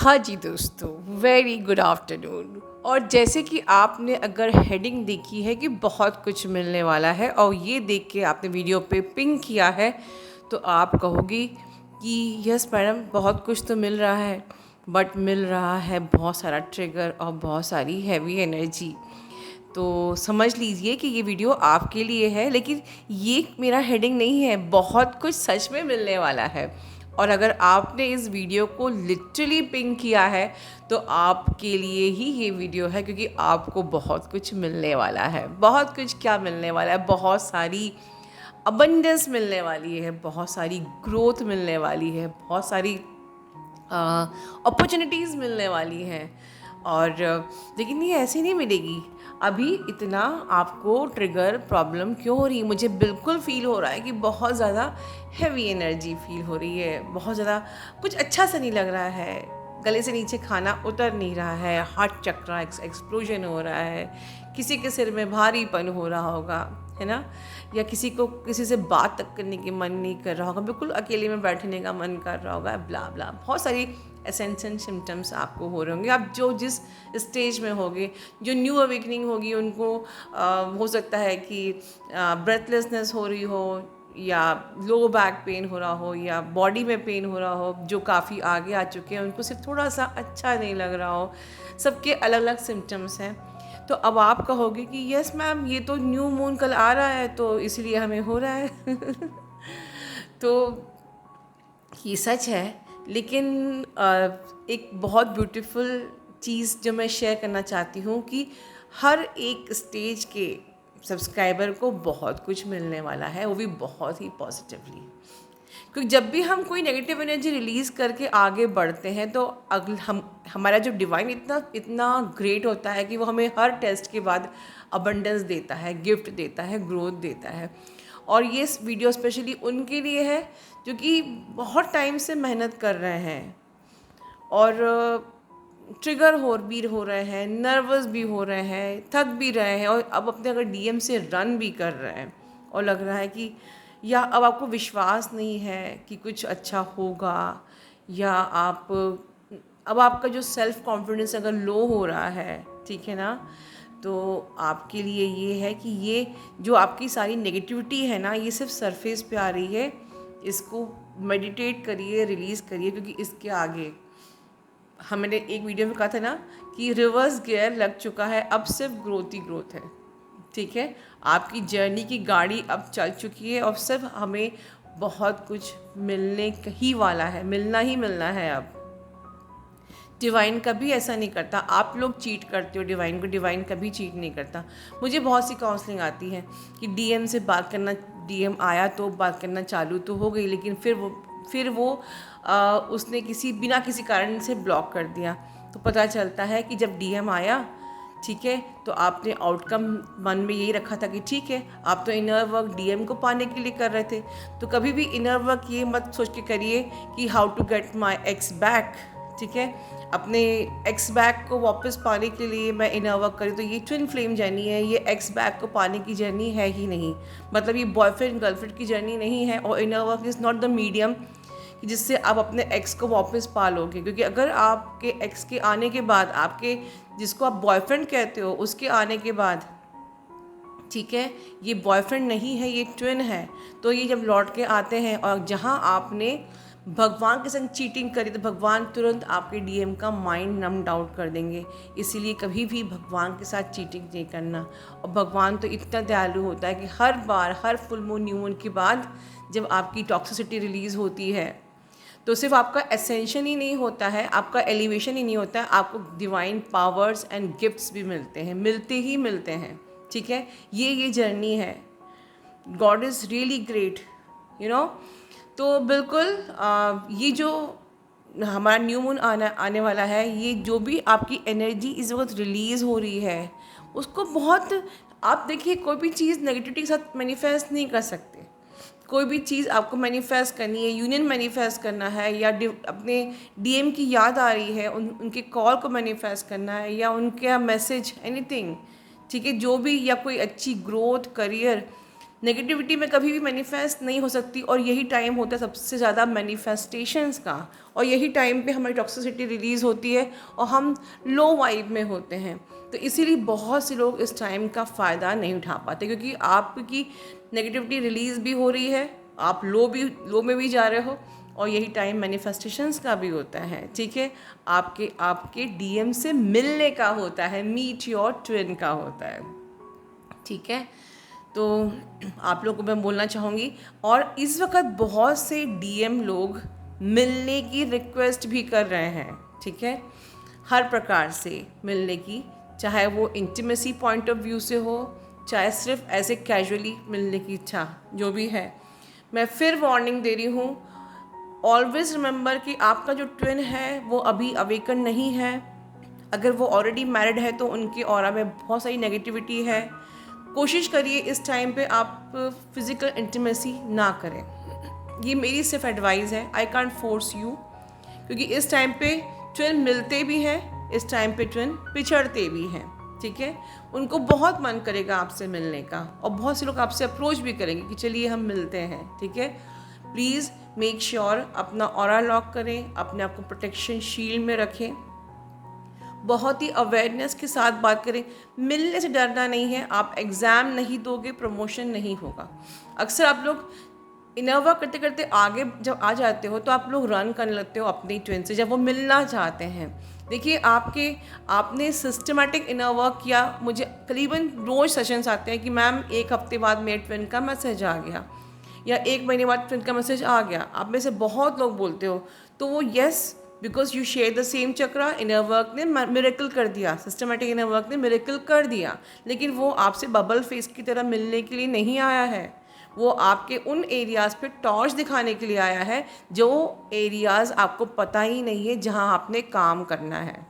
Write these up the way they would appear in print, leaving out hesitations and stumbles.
हाँ जी दोस्तों, very good afternoon. और जैसे कि आपने अगर हेडिंग देखी है कि बहुत कुछ मिलने वाला है और ये देख के आपने वीडियो पे पिंग किया है, तो आप कहोगी कि यस मैडम, बहुत कुछ तो मिल रहा है, बट मिल रहा है बहुत सारा ट्रिगर और बहुत सारी हैवी एनर्जी। तो समझ लीजिए कि ये वीडियो आपके लिए है, लेकिन ये मेरा हेडिंग नहीं है, बहुत कुछ सच में मिलने वाला है। और अगर आपने इस वीडियो को लिटरली पिंग किया है तो आपके लिए ही ये वीडियो है, क्योंकि आपको बहुत कुछ मिलने वाला है। बहुत कुछ क्या मिलने वाला है, बहुत सारी अबंडेंस मिलने वाली है, बहुत सारी ग्रोथ मिलने वाली है, बहुत सारी अपॉर्चुनिटीज़ मिलने वाली हैं। और लेकिन ये ऐसे नहीं मिलेगी। अभी इतना आपको ट्रिगर प्रॉब्लम क्यों हो रही है? मुझे बिल्कुल फ़ील हो रहा है कि बहुत ज़्यादा हैवी एनर्जी फ़ील हो रही है, बहुत ज़्यादा कुछ अच्छा सा नहीं लग रहा है, गले से नीचे खाना उतर नहीं रहा है, हार्ट चक्रा एक्सप्लोजन हो रहा है, किसी के सिर में भारीपन हो रहा होगा, है ना? या किसी को किसी से बात तक करने की मन नहीं कर रहा होगा, बिल्कुल अकेले में बैठने का मन कर रहा होगा, ब्ला ब्ला, बहुत सारी एसेंशियल सिम्टम्स आपको हो रहे होंगे। आप जो जिस स्टेज में होगे, जो न्यू अवेकनिंग होगी, उनको हो सकता है कि ब्रेथलेसनेस हो रही हो, या लो बैक पेन हो रहा हो, या बॉडी में पेन हो रहा हो। जो काफ़ी आगे आ चुके हैं उनको सिर्फ थोड़ा सा अच्छा नहीं लग रहा हो। सबके अलग अलग सिम्टम्स हैं। तो अब आप कहोगे कि यस मैम, ये तो न्यू मून कल आ रहा है तो इसलिए हमें हो रहा है। तो ये सच है, लेकिन एक बहुत ब्यूटीफुल चीज़ जो मैं शेयर करना चाहती हूँ कि हर एक स्टेज के सब्सक्राइबर को बहुत कुछ मिलने वाला है, वो भी बहुत ही पॉजिटिवली। क्योंकि जब भी हम कोई नेगेटिव एनर्जी रिलीज़ करके आगे बढ़ते हैं तो हमारा जो डिवाइन इतना इतना ग्रेट होता है कि वो हमें हर टेस्ट के बाद अबंडेंस देता है, गिफ्ट देता है, ग्रोथ देता है। और ये वीडियो स्पेशली उनके लिए है जो कि बहुत टाइम से मेहनत कर रहे हैं और ट्रिगर हो रहे हैं, नर्वस भी हो रहे हैं, थक भी रहे हैं, और अब अपने अगर डीएम से रन भी कर रहे हैं और लग रहा है कि या अब आपको विश्वास नहीं है कि कुछ अच्छा होगा, या आप अब आपका जो सेल्फ कॉन्फिडेंस अगर लो हो रहा है, ठीक है ना, तो आपके लिए ये है कि ये जो आपकी सारी नेगेटिविटी है ना, ये सिर्फ सरफेस पे आ रही है। इसको मेडिटेट करिए, रिलीज़ करिए, क्योंकि इसके आगे हमने एक वीडियो में कहा था ना कि रिवर्स गियर लग चुका है, अब सिर्फ ग्रोथ ही ग्रोथ है। ठीक है, आपकी जर्नी की गाड़ी अब चल चुकी है और सिर्फ हमें बहुत कुछ मिलने ही वाला है, मिलना ही मिलना है। अब डिवाइन कभी ऐसा नहीं करता, आप लोग चीट करते हो डिवाइन को, डिवाइन कभी चीट नहीं करता। मुझे बहुत सी काउंसलिंग आती है कि डीएम से बात करना, डीएम आया तो बात करना चालू तो हो गई, लेकिन फिर वो उसने बिना किसी कारण से ब्लॉक कर दिया। तो पता चलता है कि जब डीएम आया, ठीक है, तो आपने आउटकम मन में यही रखा था कि ठीक है, आप तो इनर वर्क डीएम को पाने के लिए कर रहे थे। तो कभी भी इनर वर्क ये मत सोच के करिए कि how to get my ex back. ठीक है, अपने एक्स बैक को वापस पाने के लिए मैं इनर वर्क करी, तो ये ट्विन फ्लेम जर्नी है, ये एक्स बैक को पाने की जर्नी है ही नहीं। मतलब ये बॉयफ्रेंड गर्लफ्रेंड की जर्नी नहीं है, और inner work is not the medium कि जिससे आप अपने एक्स को वापस पा लोगे। क्योंकि अगर आपके एक्स के आने के बाद, आपके जिसको आप बॉयफ्रेंड कहते हो, उसके आने के बाद, ठीक है, ये बॉयफ्रेंड नहीं है, ये ट्विन है। तो ये जब लौट के आते हैं और जहाँ आपने भगवान के संग चीटिंग करी, तो भगवान तुरंत आपके डीएम का माइंड नम्ड आउट कर देंगे। इसीलिए कभी भी भगवान के साथ चीटिंग नहीं करना। और भगवान तो इतना दयालु होता है कि हर बार, हर फुल मून न्यू मून के बाद जब आपकी टॉक्सिसिटी रिलीज़ होती है, तो सिर्फ आपका एसेंशन ही नहीं होता है, आपका एलिवेशन ही नहीं होता है, आपको डिवाइन पावर्स एंड गिफ्ट्स भी मिलते हैं, मिलते ही मिलते हैं। ठीक है, ये जर्नी है। God is really great, you know. तो बिल्कुल ये जो हमारा न्यू मून आने वाला है, ये जो भी आपकी एनर्जी इस वक्त रिलीज़ हो रही है, उसको बहुत, आप देखिए, कोई भी चीज़ नेगेटिविटी के साथ मैनिफेस्ट नहीं कर सकते। कोई भी चीज़ आपको मैनिफेस्ट करनी है, यूनियन मैनिफेस्ट करना है, या अपने डीएम की याद आ रही है, उनके कॉल को मैनिफेस्ट करना है, या उनका मैसेज, एनीथिंग, ठीक है, जो भी, या कोई अच्छी ग्रोथ, करियर, नेगेटिविटी में कभी भी मैनिफेस्ट नहीं हो सकती, और यही टाइम होता है सबसे ज़्यादा मैनिफेस्टेशंस का, और यही टाइम पे हमारी टॉक्सिसिटी रिलीज़ होती है और हम लो वाइब में होते हैं। तो इसीलिए बहुत से लोग इस टाइम का फ़ायदा नहीं उठा पाते, क्योंकि आपकी नेगेटिविटी रिलीज़ भी हो रही है, आप लो में भी जा रहे हो, और यही टाइम मैनिफेस्टेशंस का भी होता है। ठीक है, आपके आपके डीएम से मिलने का होता है, मीट योर ट्विन का होता है। ठीक है, तो आप लोगों को मैं बोलना चाहूँगी, और इस वक्त बहुत से डीएम लोग मिलने की रिक्वेस्ट भी कर रहे हैं। ठीक है, हर प्रकार से मिलने की, चाहे वो इंटीमेसी पॉइंट ऑफ व्यू से हो, चाहे सिर्फ ऐसे कैजुअली मिलने की इच्छा, जो भी है। मैं फिर वार्निंग दे रही हूँ, ऑलवेज रिमेंबर कि आपका जो ट्विन है वो अभी अवेकन नहीं है। अगर वो ऑलरेडी मैरिड है तो उनके ऑरा में बहुत सारी नेगेटिविटी है। कोशिश करिए इस टाइम पे आप फिज़िकल इंटीमेसी ना करें, ये मेरी सिर्फ एडवाइस है, आई कांट फोर्स यू, क्योंकि इस टाइम पे ट्विन मिलते भी हैं, इस टाइम पे ट्विन पिछड़ते भी हैं। ठीक है, उनको बहुत मन करेगा आपसे मिलने का, और बहुत से लोग आपसे अप्रोच भी करेंगे कि चलिए हम मिलते हैं। ठीक है, प्लीज़ मेक श्योर अपना ऑरा लॉक करें, अपने आप को प्रोटेक्शन शील्ड में रखें, बहुत ही अवेयरनेस के साथ बात करें। मिलने से डरना नहीं है, आप एग्ज़ाम नहीं दोगे, प्रमोशन नहीं होगा। अक्सर आप लोग इनर वर्क करते करते आगे जब आ जाते हो तो आप लोग रन करने लगते हो अपनी ट्विन से, जब वो मिलना चाहते हैं। देखिए, आपने सिस्टमेटिक इनर वर्क किया। मुझे करीबन रोज़ सेशंस आते हैं कि मैम 1 हफ्ते बाद मेरे ट्विन का मैसेज आ गया, या 1 महीने बाद ट्विन का मैसेज आ गया। आप में से बहुत लोग बोलते हो, तो वो yes, because you share the same chakra, inner work ने मिरेकल कर दिया, सिस्टमेटिक इनर वर्क ने मिरेकल कर दिया। लेकिन वो आपसे बबल फेस की तरह मिलने के लिए नहीं आया है, वो आपके उन एरियाज़ पे टॉर्च दिखाने के लिए आया है, जो एरियाज़ आपको पता ही नहीं है जहाँ आपने काम करना है।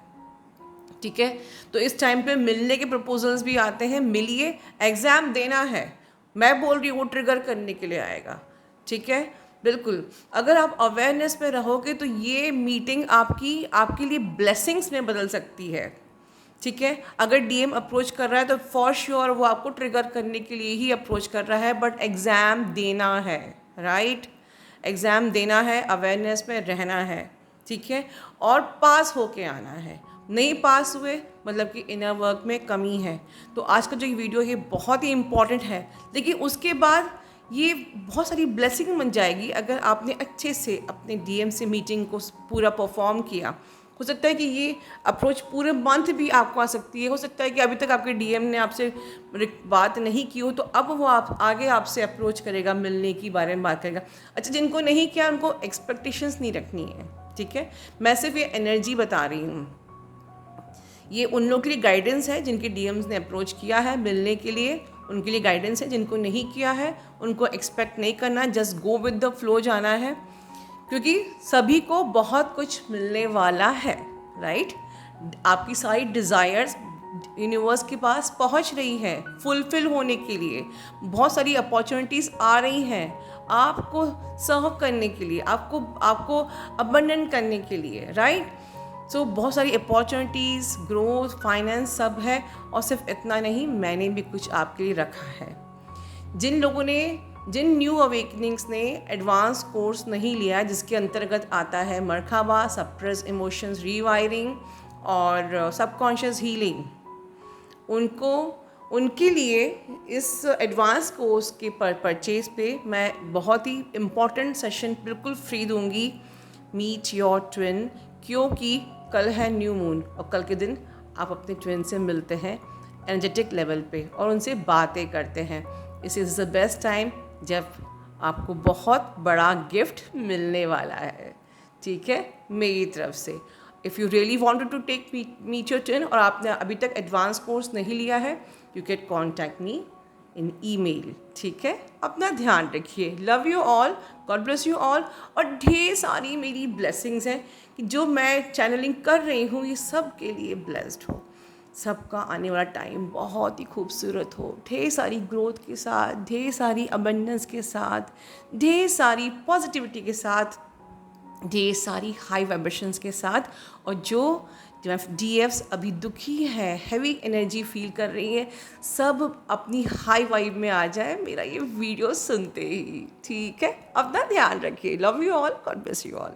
ठीक है, तो इस टाइम पे मिलने के प्रपोजल्स भी आते हैं, मिलिए, एग्ज़ाम देना है। मैं बोल रही हूँ वो ट्रिगर करने के लिए आएगा। ठीक है, बिल्कुल, अगर आप अवेयरनेस में रहोगे तो ये मीटिंग आपके लिए ब्लेसिंग्स में बदल सकती है। ठीक है, अगर डीएम अप्रोच कर रहा है तो फॉर श्योर वो आपको ट्रिगर करने के लिए ही अप्रोच कर रहा है, बट एग्ज़ाम देना है, राइट, एग्ज़ाम देना है, अवेयरनेस में रहना है। ठीक है, और पास होके आना है। नहीं पास हुए मतलब कि इनर वर्क में कमी है। तो आज का जो ये वीडियो है बहुत ही इम्पॉर्टेंट है, लेकिन उसके बाद ये बहुत सारी ब्लेसिंग बन जाएगी अगर आपने अच्छे से अपने डीएम से मीटिंग को पूरा परफॉर्म किया। हो सकता है कि ये अप्रोच पूरे मंथ भी आपको आ सकती है। हो सकता है कि अभी तक आपके डीएम ने आपसे बात नहीं की हो, तो अब वो आगे आपसे अप्रोच करेगा, मिलने की बारे में बात करेगा। अच्छा, जिनको नहीं किया उनको एक्सपेक्टेशंस नहीं रखनी है। ठीक है, मैं सिर्फ ये एनर्जी बता रही हूँ, ये उन लोगों के लिए गाइडेंस है जिनके डीएम्स ने अप्रोच किया है मिलने के लिए, उनके लिए गाइडेंस है। जिनको नहीं किया है उनको एक्सपेक्ट नहीं करना, just go with the flow जाना है, क्योंकि सभी को बहुत कुछ मिलने वाला है, राइट। आपकी सारी डिज़ायर्स यूनिवर्स के पास पहुंच रही है फुलफिल होने के लिए। बहुत सारी अपॉर्चुनिटीज़ आ रही हैं आपको सर्व करने के लिए, आपको अबंडेंट करने के लिए, राइट। सो बहुत सारी अपॉर्चुनिटीज़, ग्रोथ, फाइनेंस सब है। और सिर्फ इतना नहीं, मैंने भी कुछ आपके लिए रखा है। जिन न्यू अवेकनिंग्स ने एडवांस कोर्स नहीं लिया, जिसके अंतर्गत आता है मरकाबा, सप्रेस इमोशंस रीवायरिंग और सबकॉन्शियस हीलिंग, उनके लिए इस एडवांस कोर्स के परचेज पे मैं बहुत ही इम्पॉर्टेंट सेशन बिल्कुल फ्री दूंगी, मीट योर ट्विन। क्योंकि कल है न्यू मून, और कल के दिन आप अपने ट्विन से मिलते हैं एनर्जेटिक लेवल पे और उनसे बातें करते हैं। इस इज़ द बेस्ट टाइम जब आपको बहुत बड़ा गिफ्ट मिलने वाला है। ठीक है, मेरी तरफ से। If you really wanted to take meet your twin और आपने अभी तक एडवांस कोर्स नहीं लिया है, you can contact me in email. ठीक है, अपना ध्यान रखिए। Love you all, God bless you all. और ढेर सारी मेरी ब्लेसिंग्स हैं कि जो मैं चैनलिंग कर रही हूँ ये सब के लिए ब्लेस्ड हो। सबका आने वाला टाइम बहुत ही खूबसूरत हो, ढेर सारी ग्रोथ के साथ, ढेर सारी अबंडेंस के साथ, ढेर सारी पॉजिटिविटी के साथ। ये सारी हाई वाइब्रेशंस के साथ। और जो डीएफ्स अभी दुखी है, हैवी एनर्जी फील कर रही है, सब अपनी हाई वाइब में आ जाए मेरा ये वीडियो सुनते ही। ठीक है, अपना ध्यान रखिए। Love you all, God bless you all.